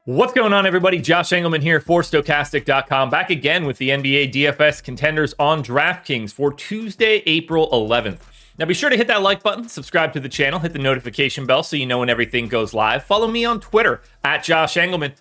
What's going on, everybody? Josh Engleman here for Stokastic.com, back again with the NBA DFS contenders on DraftKings for Tuesday, April 11th. Now be sure to hit that like button, subscribe to the channel, hit the notification bell so you know when everything goes live. Follow me on Twitter at Josh Engleman.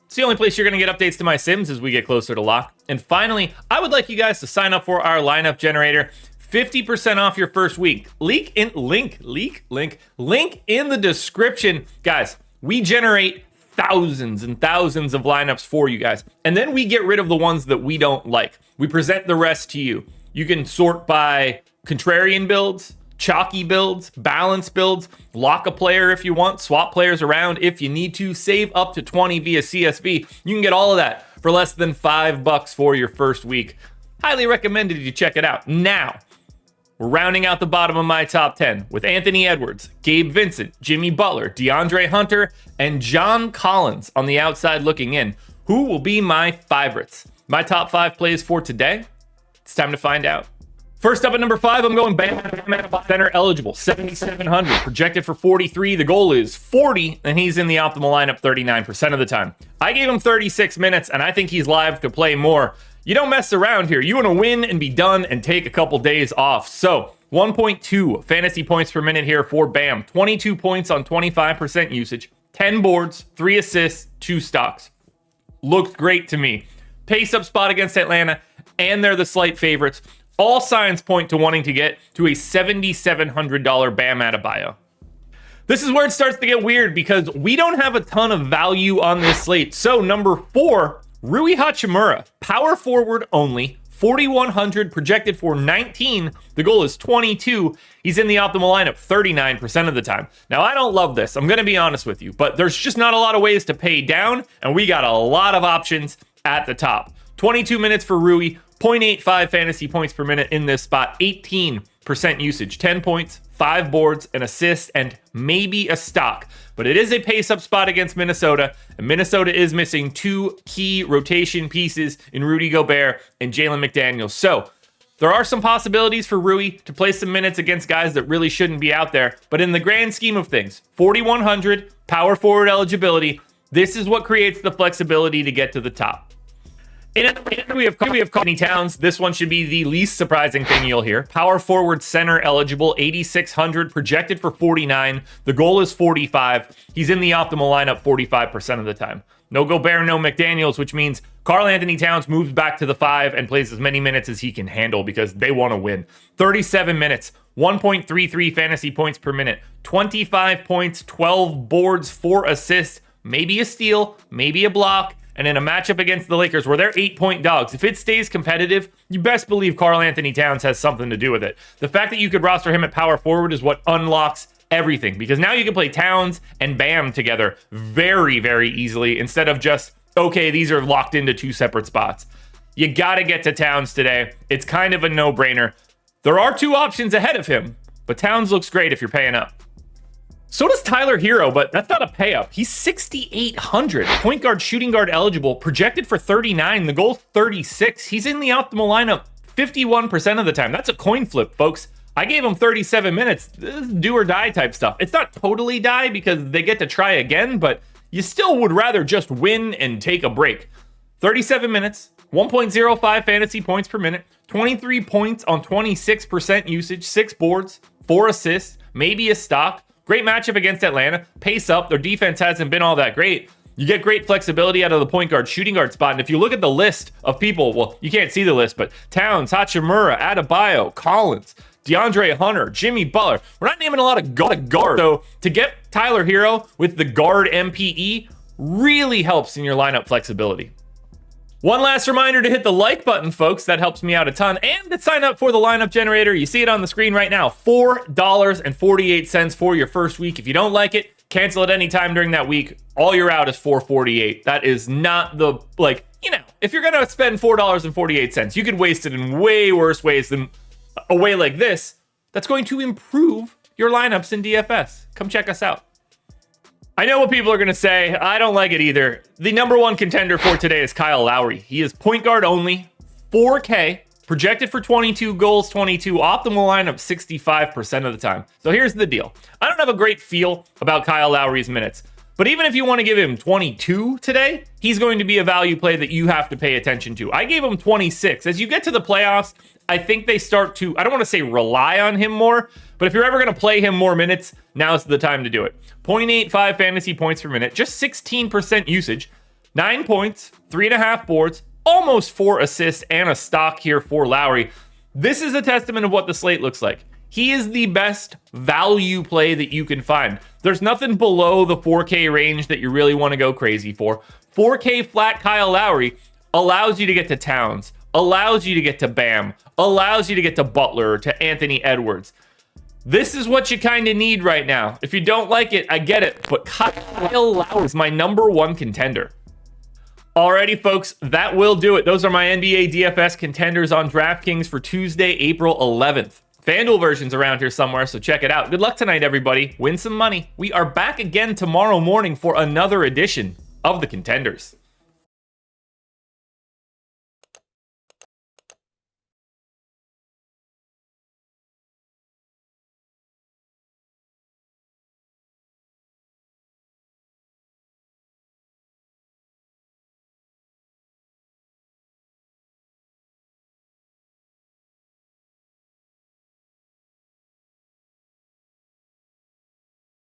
It's the only place you're going to get updates to my sims as we get closer to lock. And finally, I would like you guys to sign up for our lineup generator. 50% off your first week. Link in the description. Guys, we generate thousands and thousands of lineups for you guys. And then we get rid of the ones that we don't like. We present the rest to you. You can sort by contrarian builds, chalky builds, balance builds, lock a player if you want, swap players around if you need to, save up to 20 via CSV. You can get all of that for less than $5 for your first week. Highly recommended you check it out. Now, we're rounding out the bottom of my top 10 with Anthony Edwards, Gabe Vincent, Jimmy Butler, DeAndre Hunter, and John Collins on the outside looking in. Who will be my favorites? My top 5 plays for today? It's time to find out. First up at number 5, I'm going Bam center eligible, 7,700, projected for 43. The goal is 40, and he's in the optimal lineup 39% of the time. I gave him 36 minutes, and I think he's live to play more. You don't mess around here. You want to win and be done and take a couple days off. So 1.2 fantasy points per minute here for Bam. 22 points on 25% usage, 10 boards, 3 assists, 2 stocks. Looks great to me. Pace up spot against Atlanta, and they're the slight favorites. All signs point to wanting to get to a $7,700 Bam Adebayo. This is where it starts to get weird because we don't have a ton of value on this slate. So number 4, Rui Hachimura, power forward only, 4,100, projected for 19. The goal is 22. He's in the optimal lineup 39% of the time. Now, I don't love this. I'm going to be honest with you, but there's just not a lot of ways to pay down, and we got a lot of options at the top. 22 minutes for Rui, 0.85 fantasy points per minute in this spot, 18% usage, 10 points, 5 boards, an assist, and maybe a stock. But it is a pace-up spot against Minnesota, and Minnesota is missing 2 key rotation pieces in Rudy Gobert and Jalen McDaniels. So there are some possibilities for Rui to play some minutes against guys that really shouldn't be out there. But in the grand scheme of things, 4,100, power forward eligibility, this is what creates the flexibility to get to the top. We have Anthony Towns. This one should be the least surprising thing you'll hear. Power forward center eligible, 8,600, projected for 49. The goal is 45. He's in the optimal lineup 45% of the time. No Gobert, no McDaniels, which means Karl Anthony Towns moves back to the 5 and plays as many minutes as he can handle because they want to win. 37 minutes, 1.33 fantasy points per minute, 25 points, 12 boards, 4 assists, maybe a steal, maybe a block. And in a matchup against the Lakers where they're 8-point dogs, if it stays competitive, you best believe Karl Anthony Towns has something to do with it. The fact that you could roster him at power forward is what unlocks everything, because now you can play Towns and Bam together very, very easily instead of just, okay, these are locked into 2 separate spots. You got to get to Towns today. It's kind of a no-brainer. There are 2 options ahead of him, but Towns looks great if you're paying up. So does Tyler HERRO, but that's not a pay up. He's 6,800. Point guard, shooting guard eligible, projected for 39. The goal 36. He's in the optimal lineup 51% of the time. That's a coin flip, folks. I gave him 37 minutes. This is do or die type stuff. It's not totally die because they get to try again, but you still would rather just win and take a break. 37 minutes, 1.05 fantasy points per minute, 23 points on 26% usage, 6 boards, 4 assists, maybe a stock. Great matchup against Atlanta. Pace up. Their defense hasn't been all that great. You get great flexibility out of the point guard, shooting guard spot. And if you look at the list of people, well, you can't see the list, but Towns, Hachimura, Adebayo, Collins, DeAndre Hunter, Jimmy Butler. We're not naming a lot of guard. So to get Tyler HERRO with the guard MPE really helps in your lineup flexibility. One last reminder to hit the like button, folks. That helps me out a ton. And to sign up for the lineup generator. You see it on the screen right now. $4.48 for your first week. If you don't like it, cancel it anytime during that week. All you're out is $4.48. That is not the, if you're going to spend $4.48, you could waste it in way worse ways than a way like this. That's going to improve your lineups in DFS. Come check us out. I know what people are going to say. I don't like it either. The number 1 contender for today is Kyle Lowry. He is point guard only, 4K, projected for 22 goals, 22, optimal lineup 65% of the time. So here's the deal. I don't have a great feel about Kyle Lowry's minutes. But even if you want to give him 22 today, he's going to be a value play that you have to pay attention to. I gave him 26. As you get to the playoffs, I think they start to, I don't want to say rely on him more, but if you're ever going to play him more minutes, now's the time to do it. 0.85 fantasy points per minute, just 16% usage, 9 points, 3.5 boards, almost 4 assists, and a stock here for Lowry. This is a testament of what the slate looks like. He is the best value play that you can find. There's nothing below the 4K range that you really want to go crazy for. 4K flat Kyle Lowry allows you to get to Towns, allows you to get to Bam, allows you to get to Butler, to Anthony Edwards. This is what you kind of need right now. If you don't like it, I get it, but Kyle Lowry is my number 1 contender. Alrighty, folks, that will do it. Those are my NBA DFS contenders on DraftKings for Tuesday, April 11th. FanDuel version's around here somewhere, so check it out. Good luck tonight, everybody. Win some money. We are back again tomorrow morning for another edition of the Contenders.